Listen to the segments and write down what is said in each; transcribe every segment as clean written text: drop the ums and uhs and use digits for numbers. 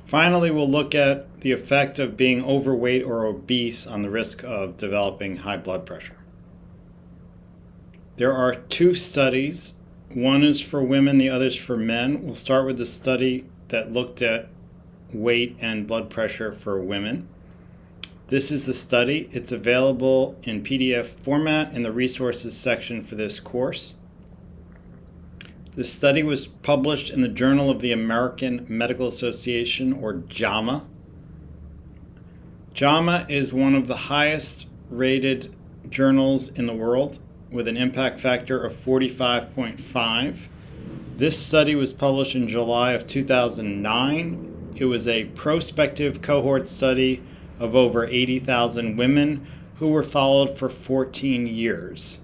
Finally, we'll look at the effect of being overweight or obese on the risk of developing high blood pressure. There are two studies. One is for women, the other is for men. We'll start with the study that looked at weight and blood pressure for women. This is the study. It's available in PDF format in the resources section for this course. This study was published in the Journal of the American Medical Association, or JAMA. JAMA is one of the highest rated journals in the world with an impact factor of 45.5. This study was published in July of 2009. It was a prospective cohort study of over 80,000 women who were followed for 14 years.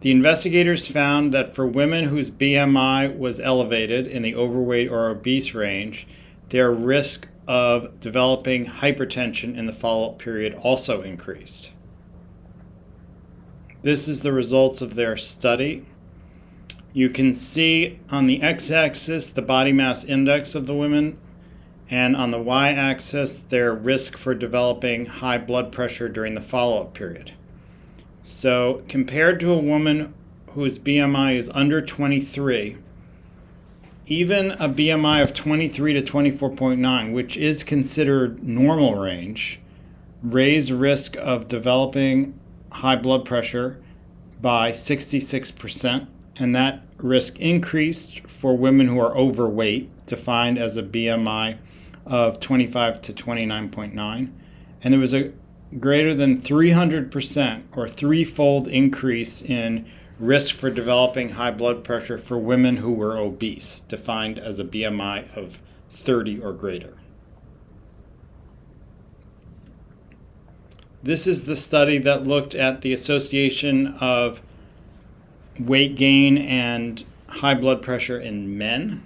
The investigators found that for women whose BMI was elevated in the overweight or obese range, their risk of developing hypertension in the follow-up period also increased. This is the results of their study. You can see on the x-axis the body mass index of the women, and on the y-axis their risk for developing high blood pressure during the follow-up period. So compared to a woman whose BMI is under 23, even a BMI of 23 to 24.9, which is considered normal range, raised risk of developing high blood pressure by 66%, and that risk increased for women who are overweight, defined as a BMI of 25 to 29.9, and there was a greater than 300% or threefold increase in risk for developing high blood pressure for women who were obese, defined as a BMI of 30 or greater. This is the study that looked at the association of weight gain and high blood pressure in men.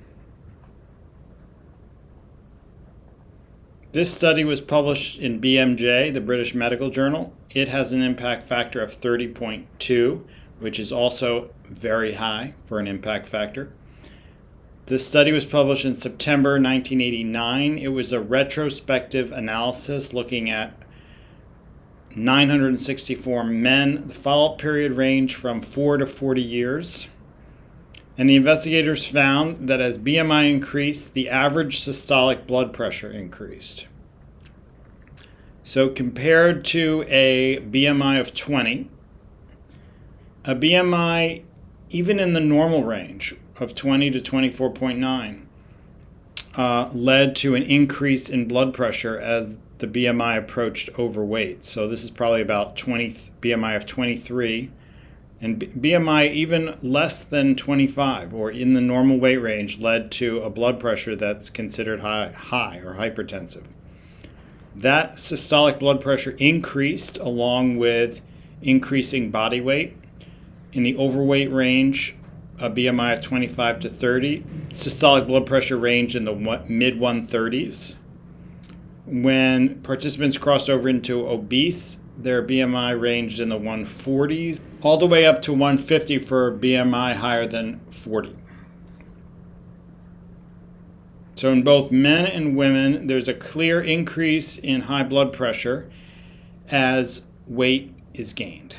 This study was published in BMJ, the British Medical Journal. It has an impact factor of 30.2, which is also very high for an impact factor. This study was published in September 1989. It was a retrospective analysis looking at 964 men. The follow-up period ranged from 4 to 40 years. And the investigators found that as BMI increased, the average systolic blood pressure increased. So compared to a BMI of 20, a BMI even in the normal range of 20 to 24.9 led to an increase in blood pressure as the BMI approached overweight. So this is probably about BMI of 23. And BMI even less than 25 or in the normal weight range led to a blood pressure that's considered high or hypertensive. That systolic blood pressure increased along with increasing body weight. In the overweight range, a BMI of 25 to 30, systolic blood pressure ranged in the mid-130s. When participants crossed over into obese, their BMI ranged in the 140s, all the way up to 150 for BMI higher than 40. So in both men and women, there's a clear increase in high blood pressure as weight is gained.